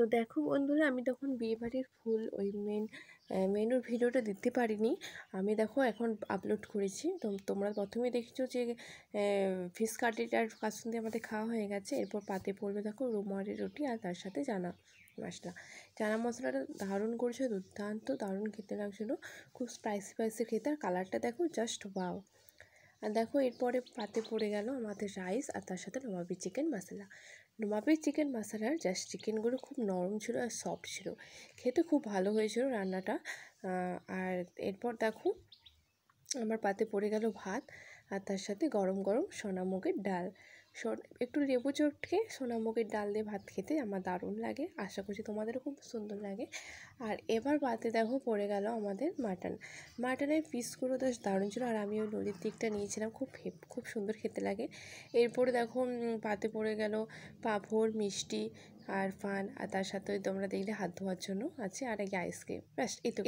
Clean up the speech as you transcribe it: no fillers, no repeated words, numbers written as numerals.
তো দেখো বন্ধুরা, আমি তখন বিয়েবাড়ির ফুল ওই মেনুর ভিডিওটা দিতে পারিনি। আমি দেখো এখন আপলোড করেছি। তো তোমরা প্রথমে দেখছো যে ফিশ কাটলেট আর কাসুন্দি আমাদের খাওয়া হয়ে গেছে। এরপর পাতে পড়বে দেখো রুমালি রুটি আর তার সাথে মশলা। চানা মশলাটা দারুণ করেছে, দুর্দান্ত দারুণ খেতে লাগছিলো, খুব স্পাইসি খেতে। আর কালারটা দেখো, জাস্ট ওয়াও। আর দেখো এরপরে পাতে পড়ে গেল আমাদের রাইস আর তার সাথে নবাবী চিকেন মশলা। নবাবী চিকেন মশলার জাস্ট চিকেনগুলো খুব নরম ছিল আর সফট ছিল, খেতে খুব ভালো হয়েছিল রান্নাটা। আর এরপর দেখো আমার পাতে পড়ে গেল ভাত আর তার সাথে গরম গরম সোনামুগের ডাল। একটু লেবু চটকে সোনামুগের ডাল দিয়ে ভাত খেতে আমার দারুণ লাগে, আশা করছি তোমাদেরও খুব সুন্দর লাগে। আর এবার পাতে দেখো পড়ে গেল আমাদের মাটনের পিসগুলো বেশ দারুণ ছিল। আর আমি ওই নদীর দিকটা নিয়েছিলাম, খুব সুন্দর খেতে লাগে। এরপরে দেখো পাতে পড়ে গেল পাঁপড়, মিষ্টি আর পান, আর তার সাথে তোমরা দেখলে হাত ধোয়ার জন্য আছে আর আইসক্রিম। ব্যাস এই তো।